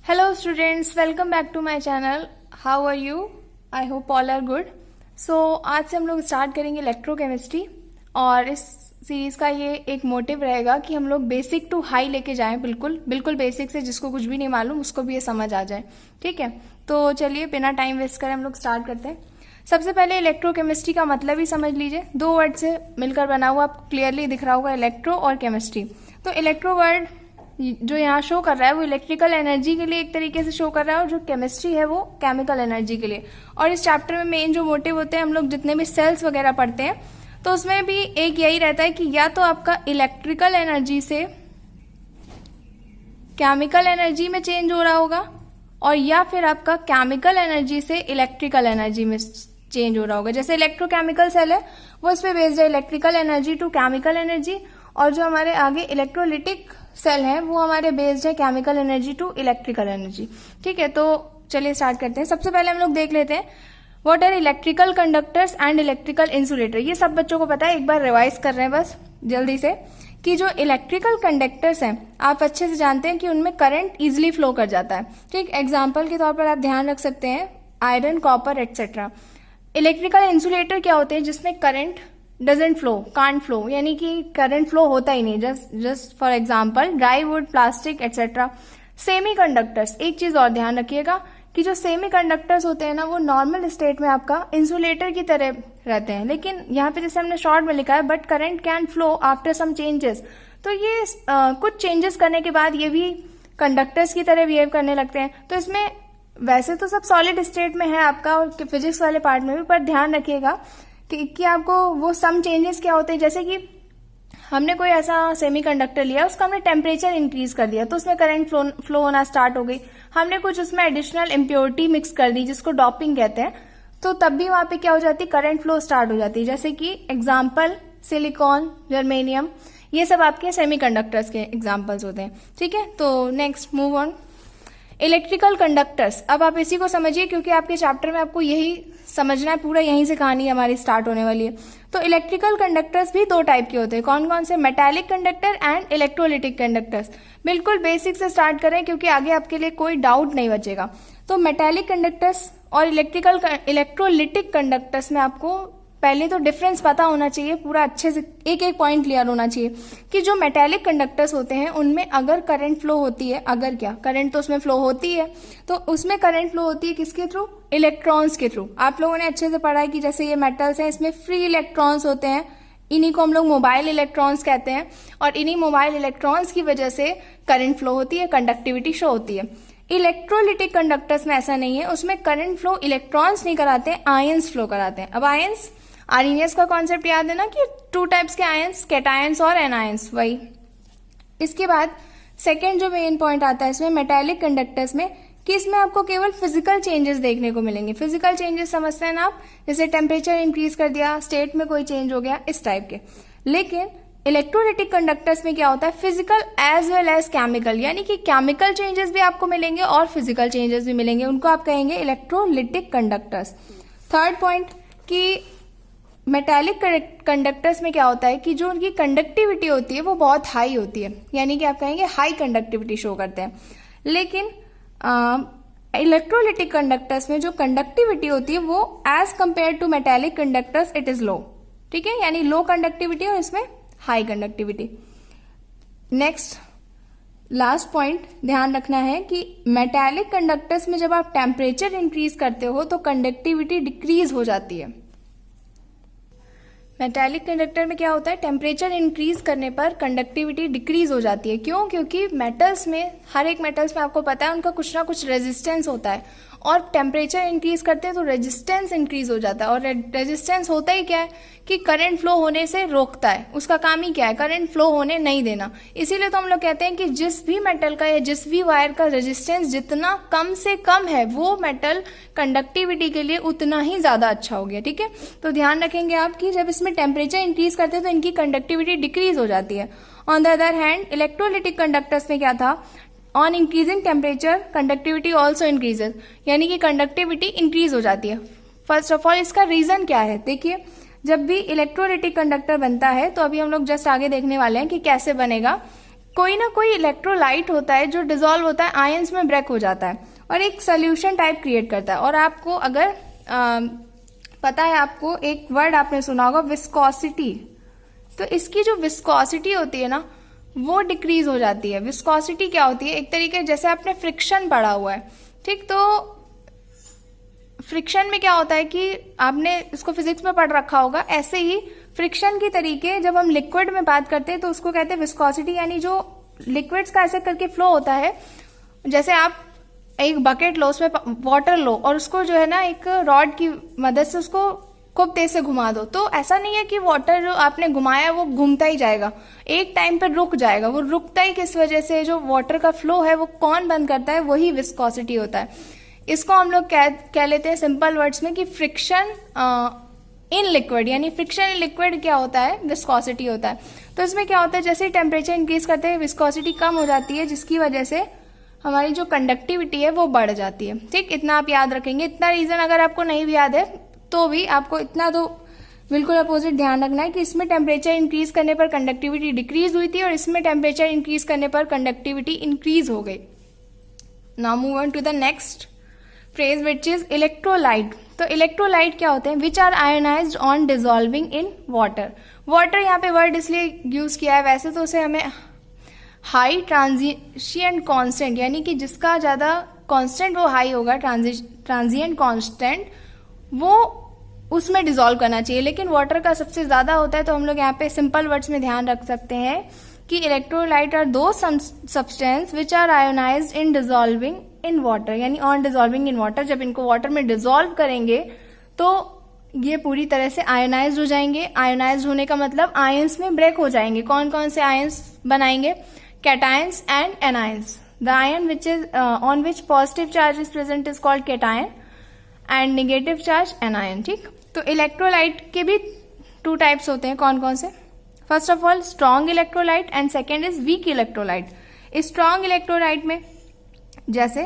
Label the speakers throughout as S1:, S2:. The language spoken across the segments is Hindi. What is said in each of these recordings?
S1: Hello students, welcome back to my channel. How are you? I hope all are good. So आज से हम लोग स्टार्ट करेंगे इलेक्ट्रोकेमिस्ट्री और इस सीरीज का ये एक मोटिव रहेगा कि हम लोग बेसिक टू हाई लेके जाएं, बिल्कुल बेसिक से, जिसको कुछ भी नहीं मालूम उसको भी ये समझ आ जाए। ठीक है, तो चलिए बिना टाइम वेस्ट करें हम लोग स्टार्ट करते हैं। सबसे पहले इलेक्ट्रोकेमिस्ट्री का मतलब ही समझ लीजिए, दो वर्ड से मिलकर बना हुआ, आपको क्लियरली दिख रहा होगा, इलेक्ट्रो और केमिस्ट्री। तो इलेक्ट्रो वर्ड जो यहाँ शो कर रहा है वो इलेक्ट्रिकल एनर्जी के लिए एक तरीके से शो कर रहा है, और जो केमिस्ट्री है वो केमिकल एनर्जी के लिए। और इस चैप्टर में मेन जो मोटिव होते हैं, हम लोग जितने भी सेल्स वगैरह पढ़ते हैं तो उसमें भी एक यही रहता है कि या तो आपका इलेक्ट्रिकल एनर्जी से केमिकल एनर्जी में चेंज हो रहा होगा, और या फिर आपका केमिकल एनर्जी से इलेक्ट्रिकल एनर्जी में चेंज हो रहा होगा। जैसे इलेक्ट्रोकेमिकल सेल है वो इस पे बेस्ड है, electrical energy to chemical energy, और जो हमारे आगे इलेक्ट्रोलिटिक सेल है वो हमारे बेस्ड है chemical energy to electrical energy. ठीक है, तो चलिए स्टार्ट करते हैं। सबसे पहले हम लोग देख लेते हैं what are electrical conductors and electrical insulator. ये सब बच्चों को पता है, एक बार रिवाइज कर रहे हैं बस जल्दी से, कि जो इलेक्ट्रिकल कंडक्टर्स हैं आप अच्छे से जानते हैं कि उनमें करंट इजिली फ्लो कर जाता है। ठीक, एग्जाम्पल के तौर पर आप ध्यान रख सकते हैं iron, copper etcetera. Electrical insulator क्या होते हैं? जिसमें current doesn't flow, can't flow, यानी कि करंट फ्लो होता ही नहीं। Just for example dry would, plastic etcetera. Semi conductors, एक चीज और ध्यान रखिएगा कि जो सेमी कंडक्टर्स होते हैं ना वो नॉर्मल स्टेट में आपका इंसुलेटर की तरह रहते हैं, लेकिन यहाँ पे जैसे हमने शॉर्ट में लिखा है but current can flow after some changes. तो ये कुछ चेंजेस करने के बाद ये भी कंडक्टर्स की तरह बिहेव करने लगते हैं। तो इसमें वैसे तो सब सॉलिड स्टेट में है आपका, और फिजिक्स वाले पार्ट में भी, पर ध्यान रखिएगा कि आपको वो सम चेंजेस क्या होते हैं। जैसे कि हमने कोई ऐसा सेमीकंडक्टर लिया, उसका हमने टेम्परेचर इंक्रीज कर दिया तो उसमें करंट फ्लो होना स्टार्ट हो गई। हमने कुछ उसमें एडिशनल इम्प्योरिटी मिक्स कर दी जिसको डॉपिंग कहते हैं, तो तब भी वहां पे क्या हो जाती है, करंट फ्लो स्टार्ट हो जाती है। जैसे कि एग्जाम्पल सिलिकॉन, जर्मेनियम, ये सब आपके सेमीकंडक्टर्स के एग्जाम्पल्स होते हैं। ठीक है, तो next move on. Electrical conductors, अब आप इसी को समझिए क्योंकि आपके चैप्टर में आपको यही समझना है, पूरा यहीं से कहानी हमारी स्टार्ट होने वाली है। तो इलेक्ट्रिकल कंडक्टर्स भी दो टाइप के होते हैं। कौन कौन से? Metallic conductor and electrolytic conductors. बिल्कुल बेसिक से स्टार्ट करें क्योंकि आगे आपके लिए कोई डाउट नहीं बचेगा। तो मेटालिक कंडक्टर्स और इलेक्ट्रोलिटिक कंडक्टर्स में आपको पहले तो डिफरेंस पता होना चाहिए, पूरा अच्छे से एक एक पॉइंट क्लियर होना चाहिए कि जो मेटालिक कंडक्टर्स होते हैं उनमें अगर करंट फ्लो होती है, अगर क्या करंट तो उसमें फ्लो होती है, तो उसमें करंट फ्लो होती है किसके थ्रू? इलेक्ट्रॉन्स के थ्रू। आप लोगों ने अच्छे से पढ़ा है कि जैसे ये मेटल्स हैं इसमें फ्री इलेक्ट्रॉन्स होते हैं, इन्हीं को हम लोग मोबाइल इलेक्ट्रॉन्स कहते हैं, और इन्हीं मोबाइल इलेक्ट्रॉन्स की वजह से करंट फ्लो होती है, कंडक्टिविटी शो होती है। इलेक्ट्रोलिटिक कंडक्टर्स में ऐसा नहीं है, उसमें करंट फ्लो इलेक्ट्रॉन्स नहीं कराते, आयंस फ्लो कराते हैं। अब आयंस, आर्हीनियस का कॉन्सेप्ट याद है ना कि टू टाइप्स के आयंस, कैटायंस और एनायंस, वही। इसके बाद सेकेंड जो मेन पॉइंट आता है इसमें मेटालिक कंडक्टर्स में, कि इसमें आपको केवल फिजिकल चेंजेस देखने को मिलेंगे। फिजिकल चेंजेस समझते हैं ना आप, जैसे टेम्परेचर इंक्रीज कर दिया, स्टेट में कोई चेंज हो गया, इस टाइप के। लेकिन इलेक्ट्रोलिटिक कंडक्टर्स में क्या होता है? Physical as well as chemical, यानी कि केमिकल चेंजेस भी आपको मिलेंगे और फिजिकल चेंजेस भी मिलेंगे, उनको आप कहेंगे इलेक्ट्रोलिटिक कंडक्टर्स। थर्ड पॉइंट कि मेटालिक कंडक्टर्स में क्या होता है कि जो उनकी कंडक्टिविटी होती है वो बहुत हाई होती है, यानी कि आप कहेंगे हाई कंडक्टिविटी शो करते हैं। लेकिन इलेक्ट्रोलिटिक कंडक्टर्स में जो कंडक्टिविटी होती है वो as compare to metallic conductors it is low. ठीक है, यानी लो कंडक्टिविटी और इसमें high conductivity. Next last point ध्यान रखना है कि मेटालिक कंडक्टर्स में जब आप टेम्परेचर इंक्रीज करते हो तो कंडक्टिविटी डिक्रीज हो जाती है। मेटालिक कंडक्टर में क्या होता है? टेम्परेचर इंक्रीज करने पर कंडक्टिविटी डिक्रीज हो जाती है। क्यों? क्योंकि मेटल्स में, हर एक मेटल्स में आपको पता है उनका कुछ ना कुछ रेजिस्टेंस होता है, और टेम्परेचर इंक्रीज करते हैं तो रेजिस्टेंस इंक्रीज हो जाता है। और रेजिस्टेंस होता ही क्या है कि करंट फ्लो होने से रोकता है, उसका काम ही क्या है? करंट फ्लो होने नहीं देना। इसीलिए तो हम लोग कहते हैं कि जिस भी मेटल का या जिस भी वायर का रेजिस्टेंस जितना कम से कम है वो मेटल कंडक्टिविटी के लिए उतना ही ज्यादा अच्छा हो गया। ठीक है, तो ध्यान रखेंगे आप कि जब इसमें टेम्परेचर इंक्रीज करते हैं तो इनकी कंडक्टिविटी डिक्रीज हो जाती है। On the other hand electrolytic conductors में क्या था? On increasing temperature conductivity also increases, यानी कि कंडक्टिविटी इंक्रीज हो जाती है। फर्स्ट ऑफ ऑल इसका रीजन क्या है? देखिए, जब भी इलेक्ट्रोलिटिक कंडक्टर बनता है तो अभी हम लोग जस्ट आगे देखने वाले हैं कि कैसे बनेगा, कोई ना कोई इलेक्ट्रोलाइट होता है जो डिसॉल्व होता है, आयंस में ब्रेक हो जाता है और एक सोल्यूशन टाइप क्रिएट करता है। और आपको अगर पता है, आपको एक वर्ड आपने सुना होगा विस्कोसिटी, तो इसकी जो विस्कोसिटी होती है ना वो डिक्रीज हो जाती है। विस्कोसिटी क्या होती है? एक तरीके जैसे आपने फ्रिक्शन पढ़ा हुआ है, ठीक, तो फ्रिक्शन में क्या होता है कि आपने इसको फिजिक्स में पढ़ रखा होगा, ऐसे ही फ्रिक्शन की तरीके जब हम लिक्विड में बात करते हैं तो उसको कहते हैं विस्कोसिटी, यानी जो लिक्विड्स का ऐसे करके फ्लो होता है, जैसे आप एक बकेट लो, उसमें वाटर लो और उसको जो है ना एक रॉड की मदद से उसको खूब तेज से घुमा दो, तो ऐसा नहीं है कि वाटर जो आपने घुमाया वो घूमता ही जाएगा, एक टाइम पर रुक जाएगा। वो रुकता ही किस वजह से? जो वाटर का फ्लो है वो कौन बंद करता है? वही विस्कोसिटी होता है। इसको हम लोग कह लेते हैं सिंपल वर्ड्स में कि फ्रिक्शन इन लिक्विड, यानी फ्रिक्शन इन लिक्विड क्या होता है? विस्कोसिटी होता है। तो इसमें क्या होता है, जैसे टेम्परेचर इंक्रीज करते हैं विस्कोसिटी कम हो जाती है, जिसकी वजह से हमारी जो कंडक्टिविटी है वो बढ़ जाती है। ठीक, इतना आप याद रखेंगे। इतना रीजन अगर आपको नहीं भी याद है तो भी आपको इतना तो बिल्कुल अपोजिट ध्यान रखना है कि इसमें टेम्परेचर इंक्रीज करने पर कंडक्टिविटी डिक्रीज हुई थी और इसमें टेम्परेचर इंक्रीज करने पर कंडक्टिविटी इंक्रीज हो गई। Now move on to the next phrase which is electrolyte. तो इलेक्ट्रोलाइट क्या होते हैं? Which are ionized on dissolving in water. Water यहाँ पे वर्ड इसलिए यूज किया है, वैसे तो उसे हमें हाई ट्रांजिएंट कांस्टेंट, यानी कि जिसका ज्यादा कांस्टेंट वो हाई होगा, ट्रांजिएंट कांस्टेंट, वो उसमें डिसॉल्व करना चाहिए, लेकिन वाटर का सबसे ज्यादा होता है। तो हम लोग यहाँ पे सिंपल वर्ड्स में ध्यान रख सकते हैं कि इलेक्ट्रोलाइट आर दो substance which are ionized in dissolving in water, यानी ऑन डिसॉल्विंग इन वाटर। जब इनको वाटर में डिसॉल्व करेंगे तो ये पूरी तरह से आयोनाइज्ड हो जाएंगे। आयोनाइज्ड होने का मतलब आयंस में ब्रेक हो जाएंगे। कौन कौन से आयंस बनाएंगे? Cations and anions. The ion which is on which positive charge is present is called cation and negative charge anion. ठीक, तो इलेक्ट्रोलाइट के भी टू टाइप्स होते हैं। कौन कौन से? First of all strong electrolyte and second is weak electrolyte. Strong electrolyte में जैसे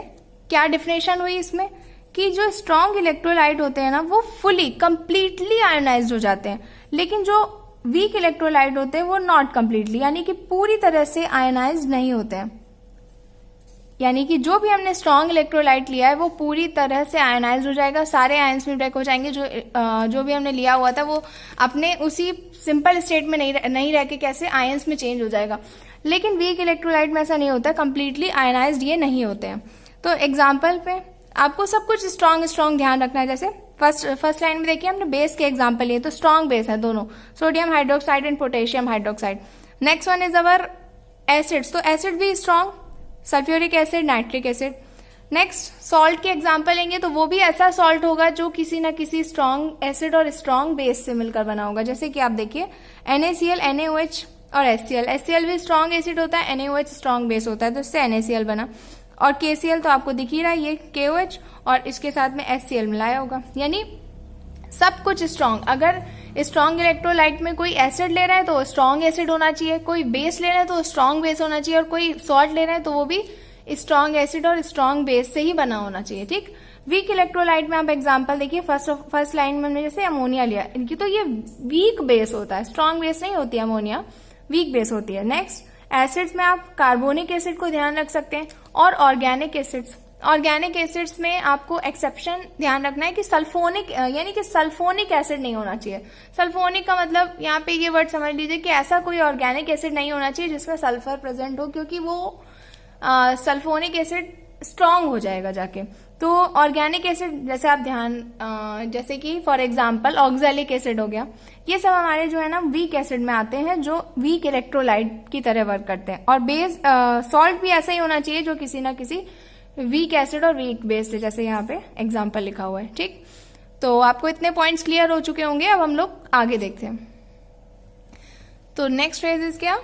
S1: क्या डिफिनेशन हुई इसमें कि जो स्ट्रॉन्ग इलेक्ट्रोलाइट होते हैं ना वो फुली कंप्लीटली आयोनाइज्ड हो जाते हैं, लेकिन जो वीक इलेक्ट्रोलाइट होते हैं वो नॉट कंप्लीटली, यानी कि पूरी तरह से आयोनाइज्ड नहीं होते हैं। यानी कि जो भी हमने स्ट्रॉन्ग इलेक्ट्रोलाइट लिया है वो पूरी तरह से आयोनाइज्ड हो जाएगा, सारे आयंस में ब्रेक हो जाएंगे। जो भी हमने लिया हुआ था वो अपने उसी सिंपल स्टेट में नहीं रह के कैसे आयंस में चेंज हो जाएगा। लेकिन वीक इलेक्ट्रोलाइट में ऐसा नहीं होता, कंप्लीटली आयोनाइज्ड ये नहीं होते हैं। तो एग्जाम्पल पे आपको सब कुछ स्ट्रॉन्ग ध्यान रखना है। जैसे फर्स्ट लाइन में देखिए हमने बेस के एग्जाम्पल लिए, तो स्ट्रॉन्ग बेस है दोनों, sodium hydroxide and potassium hydroxide. Next one is our acids, तो एसिड भी strong, sulphuric acid, nitric acid. Next salt के एग्जाम्पल लेंगे तो वो भी ऐसा सॉल्ट होगा जो किसी ना किसी स्ट्रॉन्ग एसिड और स्ट्रॉन्ग बेस से मिलकर बना होगा। जैसे कि आप देखिए NaCl, NaOH और HCl। HCl भी स्ट्रॉन्ग एसिड होता है, NaOH स्ट्रॉन्ग बेस होता है, तो इससे NaCl बना। और KCl तो आपको दिख ही रहा है, ये KOH और इसके साथ में HCl मिलाया होगा। यानी सब कुछ स्ट्रॉन्ग। अगर स्ट्रॉन्ग इलेक्ट्रोलाइट में कोई एसिड ले रहा है तो स्ट्रॉन्ग एसिड होना चाहिए, कोई बेस ले रहा है तो स्ट्रॉन्ग बेस होना चाहिए, और कोई सॉल्ट ले रहा है तो वो भी स्ट्रॉन्ग एसिड और स्ट्रॉन्ग बेस से ही बना होना चाहिए। ठीक, वीक इलेक्ट्रोलाइट में आप एग्जांपल देखिए, फर्स्ट लाइन में हमने जैसे अमोनिया लिया, इनकी तो ये वीक बेस होता है, स्ट्रॉन्ग बेस नहीं होती है अमोनिया, वीक बेस होती है। नेक्स्ट एसिड्स में आप कार्बोनिक एसिड को ध्यान रख सकते हैं और ऑर्गेनिक एसिड्स। ऑर्गेनिक एसिड्स में आपको एक्सेप्शन ध्यान रखना है कि सल्फोनिक, यानी कि सल्फोनिक एसिड नहीं होना चाहिए। सल्फोनिक का मतलब यहाँ पे ये वर्ड समझ लीजिए कि ऐसा कोई ऑर्गेनिक एसिड नहीं होना चाहिए जिसमें सल्फर प्रेजेंट हो, क्योंकि वो सल्फोनिक एसिड स्ट्रांग हो जाएगा जाके। तो ऑर्गेनिक एसिड जैसे आप जैसे कि फॉर एग्जांपल ऑक्सैलिक एसिड हो गया, ये सब हमारे जो है ना वीक एसिड में आते हैं, जो वीक इलेक्ट्रोलाइट की तरह वर्क करते हैं। और बेस सॉल्ट भी ऐसा ही होना चाहिए जो किसी ना किसी वीक एसिड और वीक बेस से, जैसे यहाँ पे एग्जाम्पल लिखा हुआ है। ठीक, तो आपको इतने पॉइंट्स क्लियर हो चुके होंगे। अब हम लोग आगे देखते हैं। तो नेक्स्ट फ्रेज इज क्या,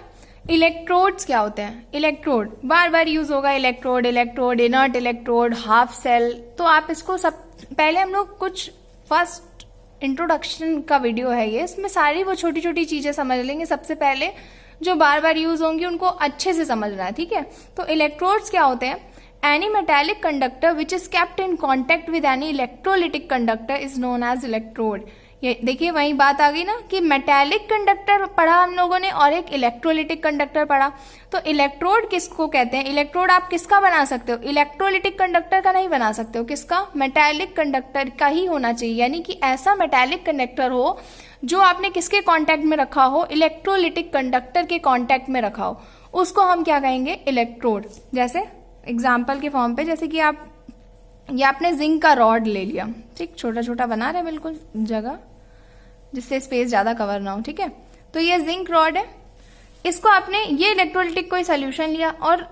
S1: इलेक्ट्रोड्स क्या होते हैं। इलेक्ट्रोड बार बार यूज होगा, electrode, inert electrode, half cell. तो आप इसको सब पहले हम लोग कुछ फर्स्ट इंट्रोडक्शन का वीडियो है ये, इसमें सारी वो छोटी छोटी चीजें समझ लेंगे। सबसे पहले जो बार बार यूज होंगी उनको अच्छे से समझना है, ठीक है। तो इलेक्ट्रोड्स क्या होते हैं, any metallic conductor which is kept in contact with any electrolytic conductor is known as electrode। ये देखिए वही बात आ गई ना कि मेटालिक कंडक्टर पढ़ा हम लोगों ने और एक इलेक्ट्रोलिटिक कंडक्टर पढ़ा। तो इलेक्ट्रोड किसको कहते हैं? इलेक्ट्रोड आप किसका बना सकते हो? इलेक्ट्रोलिटिक कंडक्टर का नहीं बना सकते हो। किसका? मेटालिक कंडक्टर का ही होना चाहिए, यानी कि ऐसा मेटालिक कंडक्टर हो जो आपने किसके कांटेक्ट में रखा हो? इलेक्ट्रोलिटिक कंडक्टर के कांटेक्ट में रखा हो, उसको हम क्या कहेंगे? इलेक्ट्रोड। जैसे एग्जाम्पल के फॉर्म पे, जैसे कि ये आपने जिंक का रॉड ले लिया, ठीक, छोटा छोटा बना रहे बिल्कुल जगह जिससे स्पेस ज्यादा कवर ना हो, ठीक है। तो ये जिंक रॉड है, इसको आपने ये इलेक्ट्रोलिटिक कोई सोल्यूशन लिया, और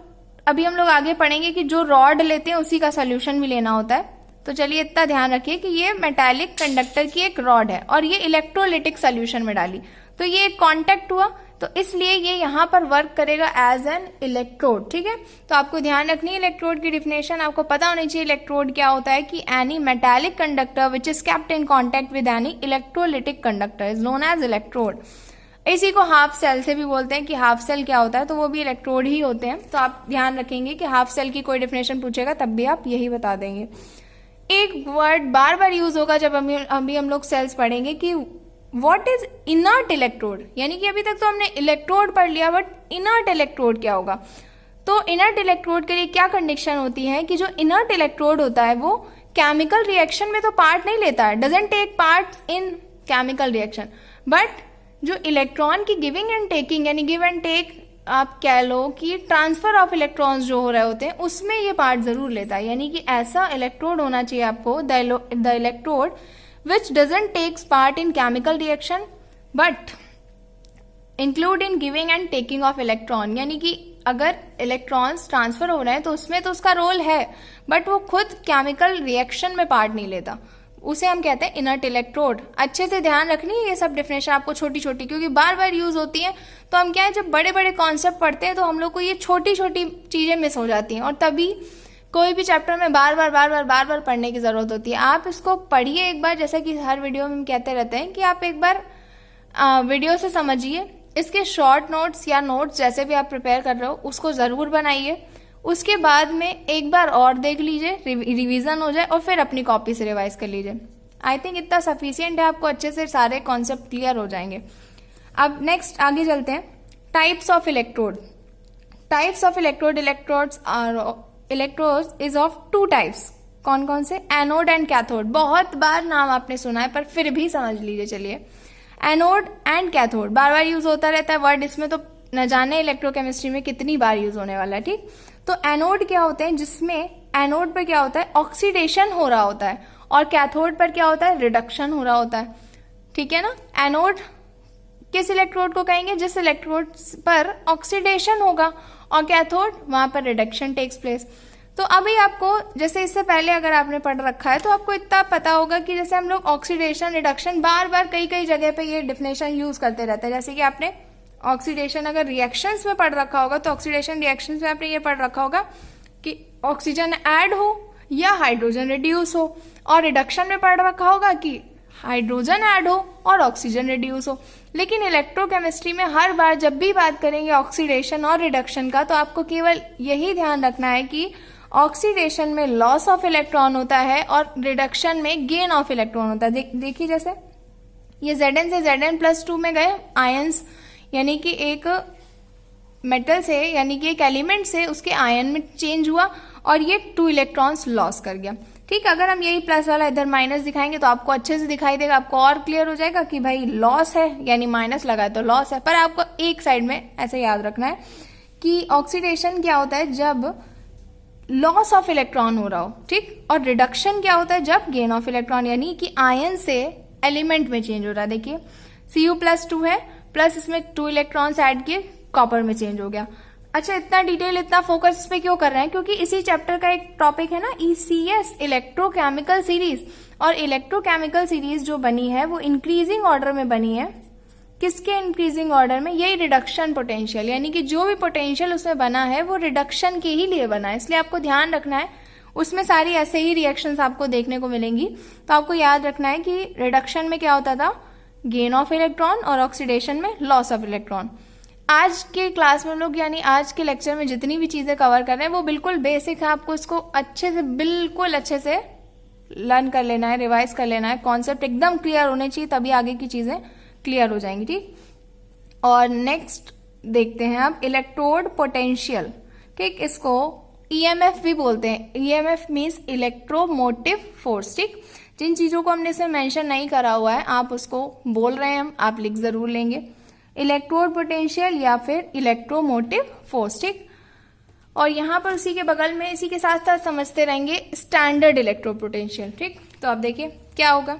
S1: अभी हम लोग आगे पढ़ेंगे कि जो रॉड लेते हैं उसी का सोल्यूशन भी लेना होता है। तो चलिए इतना ध्यान रखिए कि ये मेटालिक कंडक्टर की एक रॉड है और ये इलेक्ट्रोलिटिक सोल्यूशन में डाली, तो ये एक कॉन्टेक्ट हुआ, तो इसलिए ये यहाँ पर वर्क करेगा एज एन इलेक्ट्रोड, ठीक है। तो आपको ध्यान रखनी है इलेक्ट्रोड की डिफिनेशन, आपको पता होनी चाहिए इलेक्ट्रोड क्या होता है कि any metallic conductor which is kept in contact with any electrolytic conductor is known as electrode. इसी को हाफ सेल से भी बोलते हैं कि हाफ सेल क्या होता है, तो वो भी इलेक्ट्रोड ही होते हैं। तो आप ध्यान रखेंगे कि हाफ सेल की कोई डिफिनेशन पूछेगा तब भी आप यही बता देंगे। एक वर्ड बार बार यूज होगा जब अभी हम लोग सेल्स पढ़ेंगे कि व्हाट इज इनर्ट इलेक्ट्रोड, यानी कि अभी तक तो हमने इलेक्ट्रोड पढ़ लिया, बट इनर्ट इलेक्ट्रोड क्या होगा? तो इनर्ट इलेक्ट्रोड के लिए क्या कंडीशन होती है कि जो इनर्ट इलेक्ट्रोड होता है वो केमिकल रिएक्शन में तो पार्ट नहीं लेता है, doesn't take part in chemical reaction, but जो इलेक्ट्रॉन की गिविंग एंड टेकिंग, यानी गिव एंड टेक आप कह लो कि ट्रांसफर ऑफ इलेक्ट्रॉन्स जो हो रहे होते हैं उसमें ये पार्ट जरूर लेता है। यानी कि ऐसा इलेक्ट्रोड होना चाहिए आपको, the electrode which doesn't takes part in chemical reaction but include in giving and taking of electron, यानी कि अगर इलेक्ट्रॉन्स ट्रांसफर हो रहे हैं तो उसमें तो उसका रोल है, बट वो खुद केमिकल रिएक्शन में पार्ट नहीं लेता, उसे हम कहते हैं इनर्ट इलेक्ट्रोड। अच्छे से ध्यान रखनी है ये सब डिफिनेशन आपको छोटी छोटी, क्योंकि बार बार यूज होती है। तो हम क्या है, जब बड़े बड़े कॉन्सेप्ट पढ़ते हैं तो हम लोग को ये छोटी छोटी चीजें मिस हो जाती हैं, और तभी कोई भी चैप्टर में बार बार पढ़ने की जरूरत होती है। आप इसको पढ़िए एक बार, जैसा कि हर वीडियो में हम कहते रहते हैं कि आप एक बार वीडियो से समझिए, इसके शॉर्ट नोट्स या नोट्स जैसे भी आप प्रिपेयर कर रहे हो उसको जरूर बनाइए, उसके बाद में एक बार और देख लीजिए, रिवीजन हो जाए, और फिर अपनी कॉपी से रिवाइज कर लीजिए। आई थिंक इतना सफिशियंट है, आपको अच्छे से सारे कॉन्सेप्ट क्लियर हो जाएंगे। अब नेक्स्ट आगे चलते हैं, types of electrode. Types of electrodes are electrode is of two types. कौन कौन से? Anode and cathode. बहुत बार नाम आपने सुना है पर फिर भी समझ लीजिए। चलिए, एनोड एंड कैथोड बार बार यूज होता रहता है वर्ड, इसमें तो न जाने इलेक्ट्रोकेमिस्ट्री में कितनी बार यूज होने वाला है, ठीक। तो एनोड क्या होते हैं, जिसमें एनोड पर क्या होता है, ऑक्सीडेशन हो रहा होता है, और कैथोड पर क्या होता है, रिडक्शन हो रहा होता है, ठीक है ना। एनोड किस इलेक्ट्रोड को कहेंगे, जिस इलेक्ट्रोड पर ऑक्सीडेशन होगा, और कैथोड वहां पर रिडक्शन टेक्स प्लेस। तो अभी आपको, जैसे इससे पहले अगर आपने पढ़ रखा है तो आपको इतना पता होगा कि जैसे हम लोग ऑक्सीडेशन रिडक्शन बार बार कई जगह पे ये डिफिनेशन यूज करते रहते हैं। जैसे कि आपने ऑक्सीडेशन अगर रिएक्शंस में पढ़ रखा होगा तो ऑक्सीडेशन रिएक्शंस में आपने ये पढ़ रखा होगा कि ऑक्सीजन ऐड हो या हाइड्रोजन रिड्यूस हो, और रिडक्शन में पढ़ रखा होगा कि हाइड्रोजन ऐड हो और ऑक्सीजन रिड्यूस हो। लेकिन इलेक्ट्रोकेमिस्ट्री में हर बार जब भी बात करेंगे ऑक्सीडेशन और रिडक्शन का, तो आपको केवल यही ध्यान रखना है कि ऑक्सीडेशन में लॉस ऑफ इलेक्ट्रॉन होता है और रिडक्शन में गेन ऑफ इलेक्ट्रॉन होता है। देखिए जैसे ये Zn से Zn+2 में गए आयंस, यानी कि एक मेटल से, यानी कि एक एलिमेंट से उसके आयन में चेंज हुआ और ये 2 इलेक्ट्रॉन्स लॉस कर गया, ठीक। अगर हम यही प्लस वाला इधर माइनस दिखाएंगे तो आपको अच्छे से दिखाई देगा, आपको और क्लियर हो जाएगा कि भाई लॉस है, यानी माइनस लगा है तो लॉस है। पर आपको एक साइड में ऐसे याद रखना है कि ऑक्सीडेशन क्या होता है, जब लॉस ऑफ इलेक्ट्रॉन हो रहा हो, ठीक, और रिडक्शन क्या होता है, जब गेन ऑफ इलेक्ट्रॉन, यानी कि आयन से एलिमेंट में चेंज हो रहा है। देखिए Cu+2 है, प्लस इसमें 2 इलेक्ट्रॉन्स ऐड किए, कॉपर में चेंज हो गया। अच्छा, इतना डिटेल, इतना फोकस इस पे क्यों कर रहे हैं, क्योंकि इसी चैप्टर का एक टॉपिक है ना ECS, इलेक्ट्रोकेमिकल सीरीज। और इलेक्ट्रोकेमिकल सीरीज जो बनी है वो इंक्रीजिंग ऑर्डर में बनी है। किसके इंक्रीजिंग ऑर्डर में? यही रिडक्शन पोटेंशियल, यानी कि जो भी पोटेंशियल उसमें बना है वो रिडक्शन के ही लिए बना है, इसलिए आपको ध्यान रखना है। उसमें सारी ऐसे ही रिएक्शंस आपको देखने को मिलेंगी, तो आपको याद रखना है कि रिडक्शन में क्या होता था, गेन ऑफ इलेक्ट्रॉन, और ऑक्सीडेशन में लॉस ऑफ इलेक्ट्रॉन। आज के क्लास में लोग, यानी आज के लेक्चर में जितनी भी चीजें कवर कर रहे हैं वो बिल्कुल बेसिक है, आपको इसको अच्छे से, बिल्कुल अच्छे से लर्न कर लेना है, रिवाइज कर लेना है, कॉन्सेप्ट एकदम क्लियर होने चाहिए, तभी आगे की चीजें क्लियर हो जाएंगी। ठीक, और नेक्स्ट देखते हैं अब इलेक्ट्रोड पोटेंशियल। ठीक, इसको ईएमएफ भी बोलते हैं। EMF means electromotive force. ठीक, जिन चीजों को हमने इसमें मेंशन नहीं करा हुआ है आप उसको बोल रहे हैं, हम आप लिख जरूर लेंगे, इलेक्ट्रोड पोटेंशियल या फिर इलेक्ट्रोमोटिव फोर्स। ठीक, और यहां पर उसी के बगल में इसी के साथ साथ समझते रहेंगे स्टैंडर्ड इलेक्ट्रोड पोटेंशियल। ठीक, तो आप देखिए क्या होगा।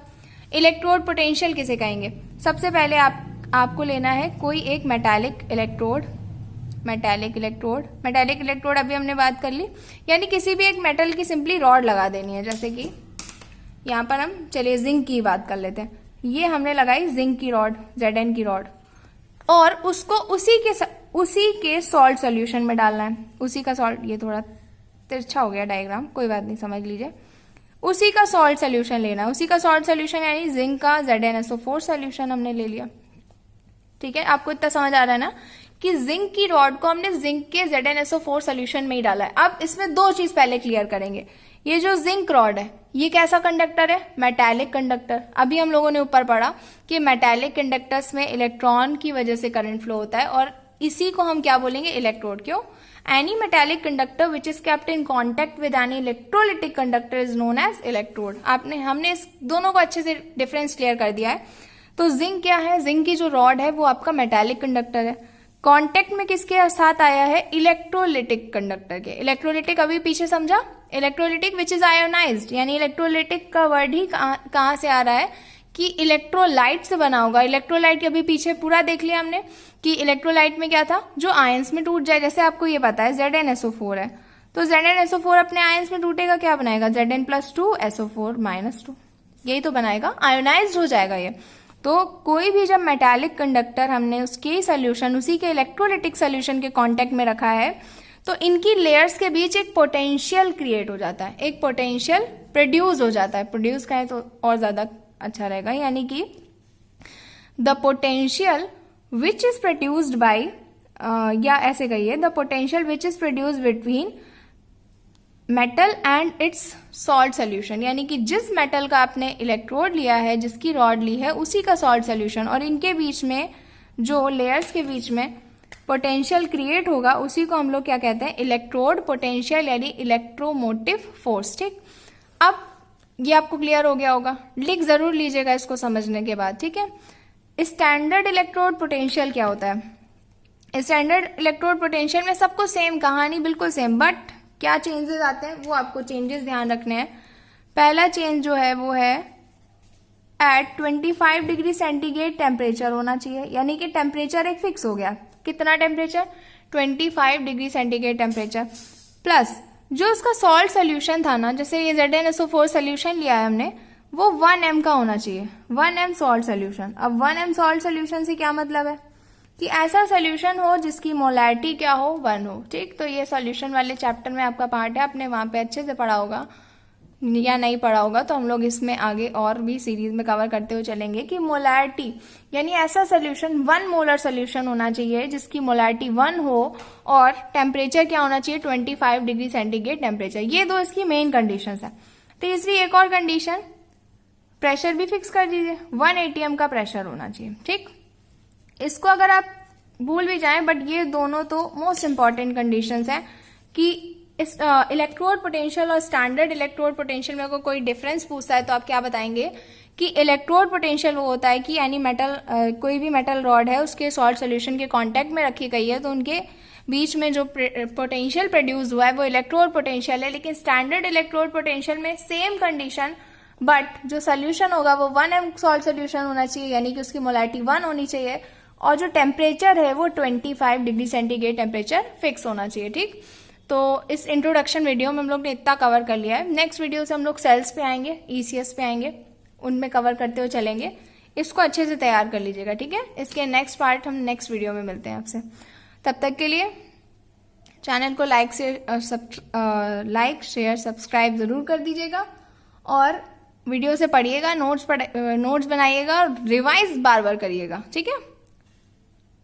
S1: इलेक्ट्रोड पोटेंशियल किसे कहेंगे? सबसे पहले आपको लेना है कोई एक मेटालिक इलेक्ट्रोड। मेटालिक इलेक्ट्रोड अभी हमने बात कर ली, यानी किसी भी एक मेटल की सिंपली रॉड लगा देनी है। जैसे कि यहाँ पर हम चलिए जिंक की बात कर लेते हैं, ये हमने लगाई जिंक की रॉड, Zn की रॉड, और उसको उसी के सॉल्ट सोल्यूशन में डालना है। उसी का सॉल्ट, ये थोड़ा तिरछा हो गया डायग्राम, कोई बात नहीं, समझ लीजिए। उसी का सॉल्ट सोल्यूशन लेना है। उसी का सॉल्ट सोल्यूशन यानी जिंक का ZnSO4 सोल्यूशन हमने ले लिया। ठीक है, आपको इतना समझ आ रहा है ना कि जिंक की रॉड को हमने जिंक के ZnSO4 सोल्यूशन में ही डाला है। अब इसमें दो चीज पहले क्लियर करेंगे। ये जो जिंक रॉड है ये कैसा कंडक्टर है? Metallic conductor. अभी हम लोगों ने ऊपर पढ़ा कि मेटालिक कंडक्टर्स में इलेक्ट्रॉन की वजह से करंट फ्लो होता है, और इसी को हम क्या बोलेंगे? इलेक्ट्रोड। क्यों? Any metallic conductor which is kept in contact with any electrolytic conductor is known as electrode. हमने इस दोनों को अच्छे से डिफरेंस क्लियर कर दिया है। तो जिंक क्या है? जिंक की जो रॉड है वो आपका मेटालिक कंडक्टर है। कांटेक्ट में किसके साथ आया है? इलेक्ट्रोलिटिक कंडक्टर के। इलेक्ट्रोलिटिक अभी पीछे समझा, इलेक्ट्रोलिटिक विच इज आयोनाइज्ड, यानी इलेक्ट्रोलिटिक का वर्ड ही कहां से आ रहा है कि इलेक्ट्रोलाइट से बना होगा। इलेक्ट्रोलाइट अभी पीछे पूरा देख लिया हमने कि इलेक्ट्रोलाइट में क्या था? जो आयंस में टूट जाए। जैसे आपको ये पता है ZnSO4 है, तो ZnSO4 अपने आयंस में टूटेगा, क्या बनाएगा? Zn+2 SO4-2, यही तो बनाएगा, आयोनाइज्ड हो जाएगा ये। तो कोई भी जब मेटालिक कंडक्टर हमने उसके सोल्यूशन, उसी के इलेक्ट्रोलिटिक सोल्यूशन के कांटेक्ट में रखा है, तो इनकी लेयर्स के बीच एक पोटेंशियल क्रिएट हो जाता है, एक पोटेंशियल प्रोड्यूस हो जाता है। प्रोड्यूस कहें तो और ज्यादा अच्छा रहेगा, यानी कि the potential which is produced by, या ऐसे कहिए, the potential which is produced between metal and it's salt solution, यानी कि जिस मेटल का आपने इलेक्ट्रोड लिया है, जिसकी रॉड ली है, उसी का सॉल्ट सोल्यूशन, और इनके बीच में जो लेयर्स के बीच में पोटेंशियल क्रिएट होगा उसी को हम लोग क्या कहते हैं? इलेक्ट्रोड पोटेंशियल, यानी इलेक्ट्रोमोटिव फोर्स। ठीक, अब ये आपको क्लियर हो गया होगा, लिख जरूर लीजिएगा इसको समझने के बाद। ठीक है, स्टैंडर्ड इलेक्ट्रोड पोटेंशियल क्या होता है? स्टैंडर्ड इलेक्ट्रोड पोटेंशियल में सबको सेम कहानी, बिल्कुल सेम, बट क्या चेंजेस आते हैं वो आपको चेंजेस ध्यान रखने हैं। पहला चेंज जो है वो है एट 25 डिग्री सेंटीग्रेड टेम्परेचर होना चाहिए, यानी कि टेम्परेचर एक फिक्स हो गया। कितना temperature? 25 degree centigrade temperature, plus जो उसका सॉल्ट सोल्यूशन था ना, जैसे ये ZnSO4 सोल्यूशन लिया है हमने, वो 1 m का होना चाहिए, 1 m सॉल्ट सोल्यूशन। अब 1 m सॉल्ट सोल्यूशन से क्या मतलब है? कि ऐसा सोल्यूशन हो जिसकी मोलैरिटी क्या हो? 1 हो। ठीक, तो ये सोल्यूशन वाले चैप्टर में आपका पार्ट है, आपने वहां पे अच्छे से पढ़ा होगा, या नहीं पढ़ा होगा तो हम लोग इसमें आगे और भी सीरीज में कवर करते हुए चलेंगे कि मोलैरिटी, यानी ऐसा सोल्यूशन 1 मोलर सोल्यूशन होना चाहिए जिसकी मोलैरिटी 1 हो, और टेम्परेचर क्या होना चाहिए? 25 डिग्री सेंटीग्रेड टेम्परेचर। ये दो इसकी मेन कंडीशंस है। तीसरी एक और कंडीशन, प्रेशर भी फिक्स कर दीजिए, 1 atm का प्रेशर होना चाहिए। ठीक, इसको अगर आप भूल भी जाएं, बट ये दोनों तो मोस्ट इंपॉर्टेंट कंडीशंस हैं कि इस इलेक्ट्रोड पोटेंशियल और स्टैंडर्ड इलेक्ट्रोड पोटेंशियल में अगर कोई डिफरेंस पूछता है तो आप क्या बताएंगे कि इलेक्ट्रोड पोटेंशियल वो होता है कि यानी मेटल, कोई भी मेटल रॉड है उसके सॉल्ट सोल्यूशन के कांटेक्ट में रखी गई है, तो उनके बीच में जो पोटेंशियल प्रोड्यूस हुआ है वो इलेक्ट्रोड पोटेंशियल है। लेकिन स्टैंडर्ड इलेक्ट्रोड पोटेंशियल में सेम कंडीशन, बट जो सोल्यूशन होगा वो 1 m सॉल्ट सोल्यूशन होना चाहिए, यानी कि उसकी मोलैरिटी 1 होनी चाहिए, और जो टेम्परेचर है वो 25 डिग्री सेंटीग्रेड टेम्परेचर फिक्स होना चाहिए। ठीक, तो इस इंट्रोडक्शन वीडियो में हम लोग ने इतना कवर कर लिया है। नेक्स्ट वीडियो से हम लोग सेल्स पे आएंगे, ECS पे आएंगे, उनमें कवर करते हुए चलेंगे। इसको अच्छे से तैयार कर लीजिएगा। ठीक है, इसके नेक्स्ट पार्ट हम नेक्स्ट वीडियो में मिलते हैं आपसे। तब तक के लिए चैनल को लाइक शेयर सब्सक्राइब जरूर कर दीजिएगा, और वीडियो से पढ़िएगा, नोट्स बनाइएगा, और रिवाइज बार बार करिएगा। ठीक है।